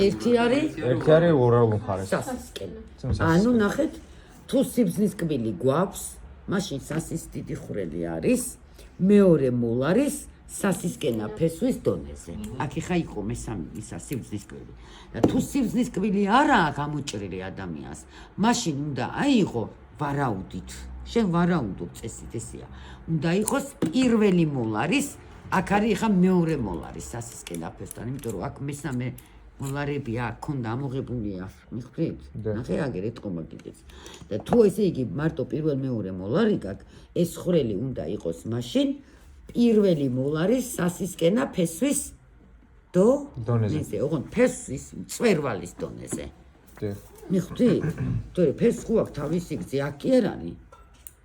ერთი არის ორალულ მხარეს. სასისკენ. ანუ ნახეთ, თუ სიბზნის კბილი გვაქვს, მაშინ სასის დიდი ხვრელი არის, მეორე მოლარის სასისკენა ფესვის დონეზე. აქ ხა იყო მესამე ისა სიბზნის კბილი. და თუ სიბზნის კბილი არაა გამოჭრილი ადამიანს, მაშინ უნდა აიღო ვარაუდით. შენ ვარაუდობ წესით ესეა. უნდა იყოს პირველი მოლარის, აქ არის ხა მეორე მოლარის სასისკენა ფესთან, იმიტომ რომ აქ მესამე მოლარები აქ ქონდა ამოღებულია, მიხვდით? ნახე აგერ ეთყობა კიდეც. და თუ ესე იგი მარტო პირველ მეორე მოლარი გაქვს, ეს ხვრელი უნდა იყოს მაშინ პირველი მოლარის სასისკენა ფესვის დონეზე. ოღონდ ფესვის მწვერვალის დონეზე. მიხვდით? თორე ფესს ხო აქვს თავის სიგრძე, აქ კი არ არის.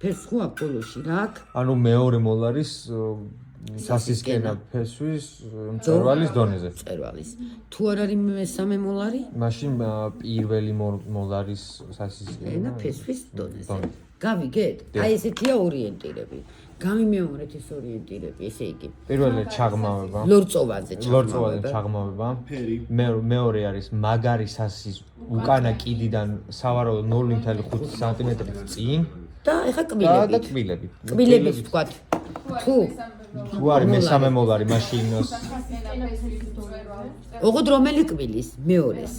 ფესს ხო აქვს ბოლოში რა აქვს? ანუ მეორე მოლარის სასისკენა ფესვის მწვერვალის დონეზე. მწვერვალის. თუ არ არის მესამე მოლარი? მაშინ პირველი მოლარის სასისკენა ფესვის დონეზე. გავიგეთ? აი ესეთია ორიენტირები. გამიმეორეთ ეს ორიენტირები, ესე იგი. პირველი ჩაღმავება. ლორწოვანზე ჩაღმავება. მეორე არის მაგარი სასის უკანა კიდიდან სავარაუდოდ 0.5 სანტიმეტრით წინ. და ეხა კბილები. კბილების ვთქვათ. თუ არის მესამე მოლარი, მაშინ ოღონდ რომელი კბილის? მეორის.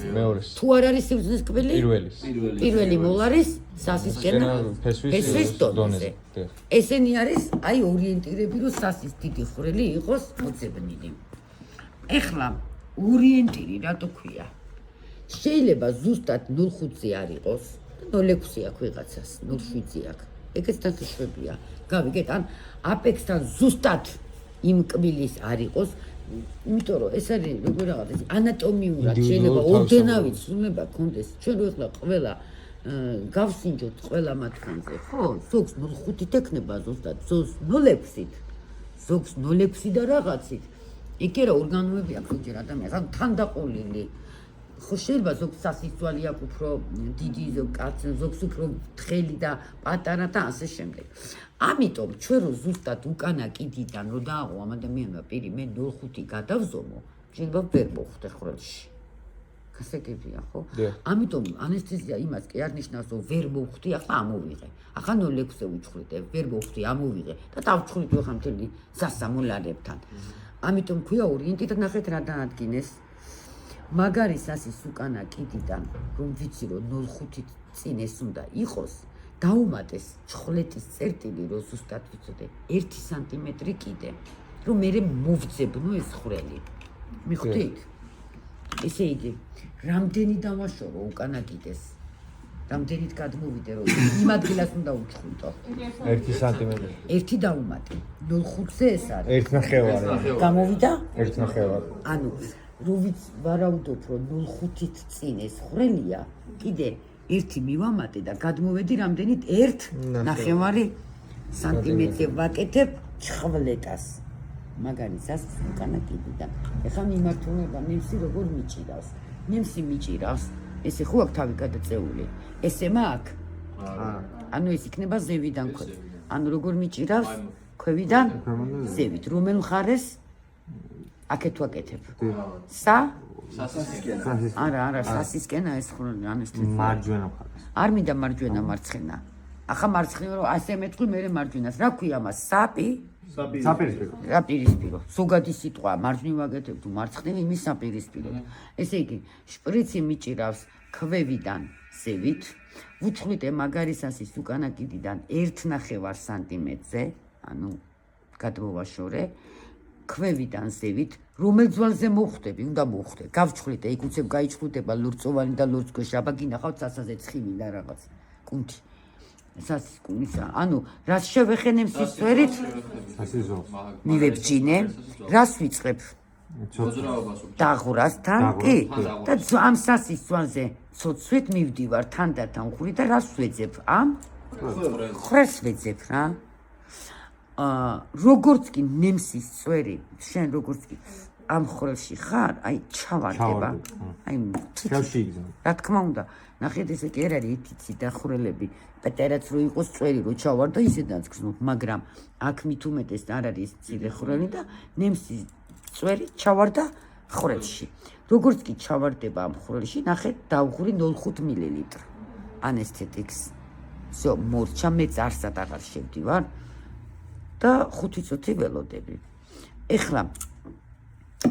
თუ არ არის სიბზნის კბილი? პირველი მოლარის სასისკენა ფესვის დონეზე. ესენი არის აი ორიენტირები, რომ სასის დიდი ხვრელი იყოს მოძებნილი. ეხლა ორიენტირი რატო ქვია? შეიძლება ზუსტად 0.5-ზე არ იყოს, 0.6 აქვს ვიღაცას, 0.7-ზე აქვს. ეგეც დასაშვებია. გავიგეთ, ან აპექსთან ზუსტად იმ კბილის არ იყოს, იმიტომ რომ ეს არის როგორ რაღაც ანატომიურად შეიძლება ოდენავით სუნება კონდეს. ჩვენ რო ეხლა ყველა გავსინჯოთ ყველა მათგანზე, ხო? ზოგს 0.5-ით ექნება ზუსტად, ზოგს 0.6-ით, ზოგს 0.6 და რაღაცით. იქ რა ორგანოები აქვს ჯერ ადამიანს, ან თანდაყოლილი. ხო შეიძლება ზოგს სასიცვალი აქვს უფრო დიდი, ზოგს უფრო თხელი და პატარა და ასე შემდეგ. ამიტომ ჩვენ რო ზუსტად უკანა კიდიდან რო დააღო ამ ადამიანმა პირი მე 0.5 გადავზომო, შეიძლება ვერ მოხვდე ხვრელში. გასაგებია ხო? ამიტომ ანესთეზია იმას კი არ ნიშნავს, რომ ვერ მოვხვდი, ახლა ამოვიღე. ახლა 0.6-ზე ვიჩხვრიდე, ვერ მოვხვდი, ამოვიღე და დავჩხვრიდე ხა მთელი სასამოლარებთან. ამიტომ ქვია ორიენტი და ნახეთ რა დაადგინეს. მაგარი სასის უკანა კიდიდან, რომ ვიცი რომ 0.5-ით წინ ეს უნდა იყოს, დაუმატეს ჩხლეტის წერტილი, რომ ზუსტად ვიცოდე 1 სანტიმეტრი კიდე, რომ მე მოვძებნო ეს ხვრელი. მიხვდით? ესე იგი, რამდენი დავაშორო უკანა კიდეს? რამდენით გადმოვიდე, რომ იმ ადგილას უნდა უჩხვრიტო? 1 სანტიმეტრი. 1 დაუმატე. 0.5-ზე ეს არის. 1.5. გამოვიდა? 1.5. ანუ რო ვარაუდობ, რომ 0.5-ით წინ ეს ხვრელია, კიდე 1 მივამატე და გადმოვედი რამდენით 1.5 სანტიმეტრზე ვაკეთებ ჩხვლეტას. მაგარი სასის უკანა კიდიდან. ეხლა მიმართულება ნემსი როგორ მიჭირავს? ნემსი მიჭირავს. ესე ხო აქვს თავი გადაწეული. ესე მაქვს? ანუ ეს იქნება ზევიდან ქვევით. ანუ როგორ მიჭირავს? ქვევიდან ზევით. რომელ მხარეს? აქეთ ვაკეთებ. არა, სასისკენა ეს ხვრელი ანესთეზია. მარჯვენა მხარეს. არ მინდა მარჯვენა მარცხენა. ახლა მარცხენა რომ ასე მეტყვი მე მარჯვენას. რა ქვია მას? საპირისპირო. ზოგადი სიტყვა მარჯვნივ ვაკეთებ თუ მარცხნივ იმის საპირისპირო. ესე იგი, შპრიცი მიჭირავს ქვევიდან ზევით. ვუჩხვრიტე მაგარი სასის უკანა კიდიდან 1.5 სანტიმეტრზე, ანუ გადმოვაშორე. ქვევიდან ზევით, რომელ ძვალზე მოხვდები, უნდა მოხვდე. გავჩხვრიტე, იქ უცებ გაიჩხვრიტება ლორწოვანი და ლორწკო შაბაგი ნახავთ სასაზე ცხიმი და რაღაც. კუნთი. სასის კუნისა. ანუ რას შევეხენებ სისწვერით? მივებჯინე. რას ვიწყებ? დაღვრასთან, კი? და ამ სასის ძვალზე ცოცვით მივდივარ თანდათან ხური და რას ვეძებ? ამ ხრეს ვეძებ რა. როგორც კი ნემსის წვერი, შენ როგორც კი ამ ხვრელში ხარ, აი ჩავარდება. აი რა თქმა უნდა, ნახეთ ესე კი არ არის იფიცი და ხვრელები. პეტერაც რო იყოს წვერი რო ჩავარდა ისედაც გრძნობ, მაგრამ აქ მით უმეტეს არ არის მცირე ხვრელი და ნემსის წვერი ჩავარდა ხვრელში. როგორც კი ჩავარდება ამ ხვრელში, ნახეთ, დავუხური 0.5 მილილიტრი ანესთეტიკს. всё, მორჩა, მე წარსად აღარ შევდივარ და 5 წუთი ველოდები. ეხლა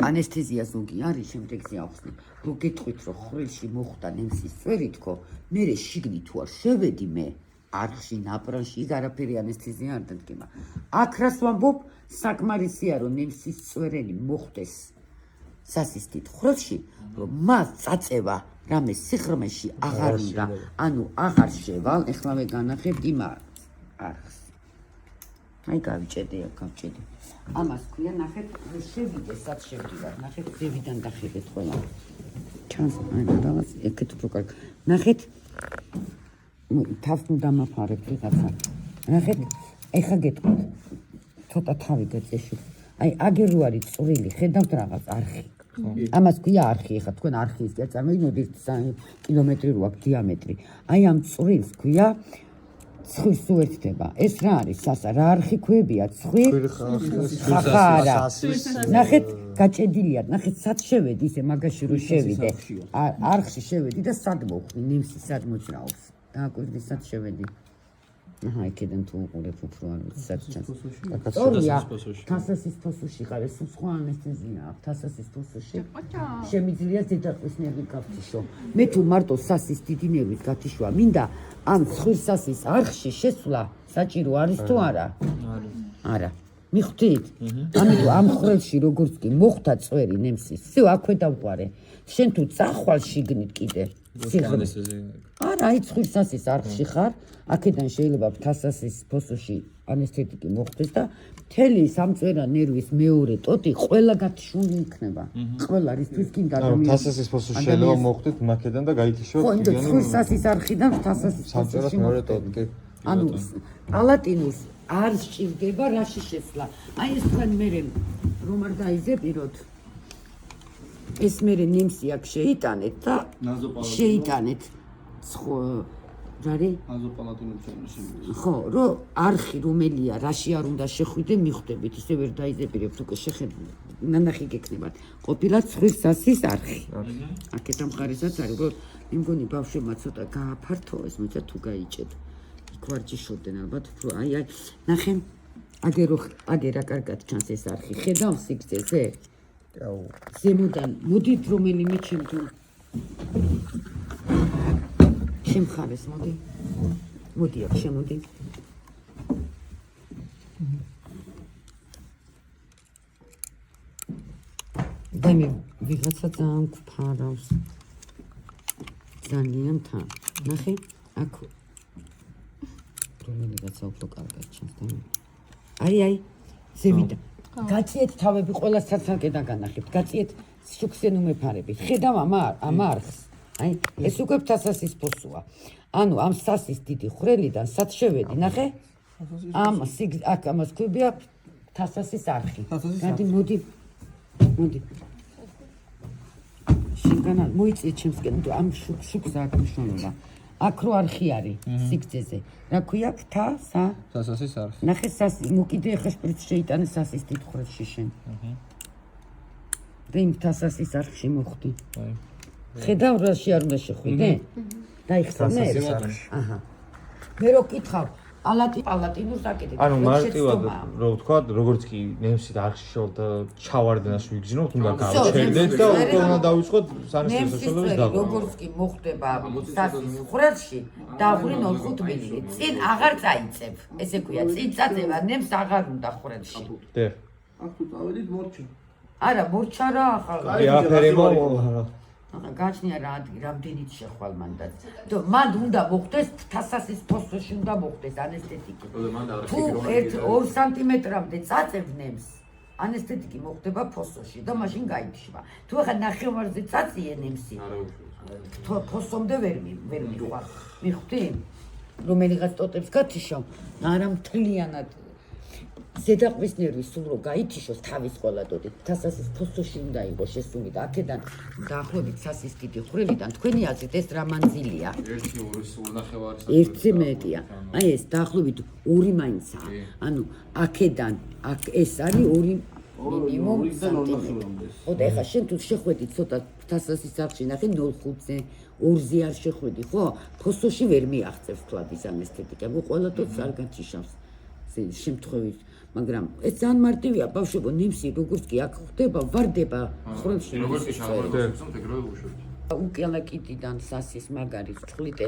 ანესთეზია ზოგი არის, შემდეგზე ახსნი. რო გეტყვით, რომ ხვრელში მოხდა ნემსის წვერი თქო, მე შიგნით თუ არ შევედი მე არხში, ნაპრანში, იქ არაფერი ანესთეზია არ დადგება. აქ რას ვამბობ, საკმარისია რომ ნემსის წვერელი მოხდეს სასისტით ხვრელში, რომ მას წაწევა რამე სიღრმეში აღარ უნდა, ანუ აღარ შევალ, ეხლავე განახებთ იმ არხს. აი გავიჭედი, გავჭედი. ამას ქვია, ნახეთ, შევიდე, სად შევდივარ, ნახეთ, ზევიდან დახედეთ ყველა. ჩანს, აი რაღაც ეკეთ უფრო კარგი. ნახეთ, თავს დამაფარებთ ვიღაცა. ნახეთ, ეხა გეტყვით. ცოტა თავი გაწეშოთ. აი, აგერ რო არის წვრილი, ხედავთ რაღაც არხი. ამას ქვია არხი, ეხა თქვენ არხის კი წარმოიდგინოთ 3 კილომეტრი რო აქვს დიამეტრი. აი ამ წვრილს ქვია ცხვრის უერთდება. ეს რა არის? სასა, რა არხი ქვებია? ცხვი? ხახარა. ნახეთ, გაჭედილია. ნახეთ, სად შევედი, ისე მაგაში რო შევიდე. არხში შევედი და სად მოვხდი, ნემსი სად მოჭრაობს. დააკვირდი, სად შევედი. აჰა, იქიდან თუ უყურებ უფრო არ ვიცი, სად ჩანს. სწორია, თასასის ფოსოში ხარ, ეს სხვა ანესთეზია აქვს, თასასის ფოსოში. შემიძლია ზედაყვის ნერვი გავთიშო. მე თუ მარტო სასის დიდი ნერვით გათიშვა, მინდა ამ ცხვრის სასის არხში შესვლა საჭირო არის თუ არა? არა. მიხვდით? ამიტომ ამ ხვრელში როგორც კი მოხდა წვერი ნემსის, всё, აქვე დავყარე. შენ თუ წახვალ შიგნით კიდე. არა, აი ცხვრის სასის არხში ხარ, აქედან შეიძლება თასასის ფოსოში ანესთეტიკი მოხდეს და მთელი სამწვერა ნერვის მეორე ტოტი ყველა გათიშული იქნება. ყველა რისთვის კი ადამიანი. თასასის ფოსოში შეიძლება მოხდეთ მაქედან და გაითიშოთ. ხო, იმიტომ ცხვრის სასის არხიდან თასასის ფოსოში მეორე ტოტი კი. ანუ პალატინუს არ სჭირდება რაში შესვლა. აი ეს თქვენ მერე რომ არ დაიზეპიროთ. ეს მერე ნემსი აქ შეიტანეთ და შეიტანეთ რარი? ხო, რომ არხი რომელია, რაში არ უნდა შეხვიდე, მიხვდებით, ისე ვერ დაიზეპირებთ, უკვე შეხედეთ, ნანახი გეკნებათ. ყოფილად ცხვრის სასის არხი. აქეთ ამ მხარესაც არის, უბრალოდ მე მგონი ბავშვებმა ცოტა გააფართო ეს, მოიცა თუ გაიჭედ. იქ ვარჯიშობდნენ ალბათ, უფრო აი, ნახე, აგერ რა კარგად ჩანს ეს არხი. ხედავ სიგრძეზე? ზემოდან მოდით რომელიმე ჩემთან შემხარეს მოდი მოდი აქ შემოდი და მე ვიღაცა ძალიან გვფარავს ძალიან თან ნახე აქ რომელიღაცა უფრო კარგად ჩანს და აი ზემიდან გაწიეთ თავები ყველა საცალკედან განახებთ. გაწიეთ შუქსენ უმეფარებით. ხედავ ამ არხს. აი, ეს უკვე თასასის ფოსოა. ანუ ამ სასის დიდი ხვრელიდან სად შევედი, ნახე? ამ აქ ამას ქვია თასასის არხი. გადი, მოდი. შეგანა, მოიწიე ჩემსკენ, ამ შუქს აქ მნიშვნელობა. აქ რო არხი არის სიგრძეზე. რა ქვია თასასის არხი. ნახე სასი, მოკიდე ახლა შპრიც შეიტანე სასის დიდ ხვრელში შენ. და იმ თასასის არხში მოხვდი. ხედავ რაში არ უნდა შეხვიდე? დაიხსენე? აჰა. მე რო კითხავ, პალატინურს აკეთებ. ანუ მარტივად რო ვთქვა, როგორც კი ნემსით არხში შევალდა ჩავარდნას ვიგზნოთ, უნდა გავჩერდეთ და უკვე უნდა დავიწყოთ სანესთეზიო საშუალებას და როგორც კი მოხდება სასის ხვრელში, დავღრი 0.5 მილილიტრი. წინ აღარ წაიწებ. ესე ქვია, წინ წაწევა ნემს აღარ უნდა ხვრელში. დე. აქ თუ წავედით მორჩა. არა, მორჩა რა ახლა. აღარ მოვა. ახლა გაჩნია რა რამდენით შეხვალ მანდაც. მან უნდა მოხდეს თასასის ფოსოში უნდა მოხდეს ანესთეტიკი. თუ 1-2 სანტიმეტრამდე წაწევ ნემს, ანესთეტიკი მოხდება ფოსოში და მაშინ გაითიშვა. თუ ახლა ნახევარზე წაწიე ნემსი, ფოსომდე ვერ მიყვარ. მიხვდი? რომელიღაც ტოტებს გათიშავ, არა მთლიანად ზედაყვის ნერვი სულ რო გაითიშოს თავის ყველა ტოტი, თასასის ფოსოში უნდა იყოს შესული და აქედან დაახლოებით სასის დიდი ხვრელიდან თქვენი აზრით ეს რა მანძილია? 1-2 სულ ნახევარი. 1 მეტია. აი ეს დაახლოებით 2 მაინცაა. ანუ აქედან აქ ეს არის 2 მინიმუმ სანტიმეტრი. ხო და ეხლა შენ თუ შეხვედი ცოტა 1000-ის სახში ნახე 0.5-ზე, 2-ზე არ შეხვედი, ხო? ფოსოში ვერ მიაღწევს ქლადის ამ ესთეტიკა. ყველა თავს არ გაჩიშავს შემთხვევით, მაგრამ ეს ძალიან მარტივია, ბავშვებო, ნემსი როგორც კი აქ ხდება, ვარდება ხრებში. როგორც კი ჩავარდება, ეგრევე უშვებთ. უკანა კიდიდან სასის მაგარი ჭხლიტე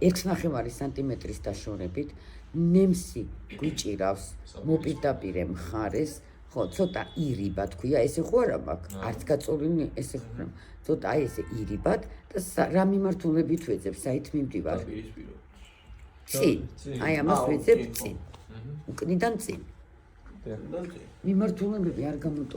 1.5 სანტიმეტრის დაშორებით ნემსი გვიჭირავს მოპირდაპირე მხარეს, ხო, ცოტა ირიბად ქვია, ესე ხო არა მაქვს, არც გაწოლილი, ესე ხო რა. ცოტა აი ესე ირიბად და რა მიმართულებით ვეძებ, საით მივდივარ? წინ. აი ამას ვეძებ წინ. უკნიდან წინ. მიმართულებები არ გამოტო.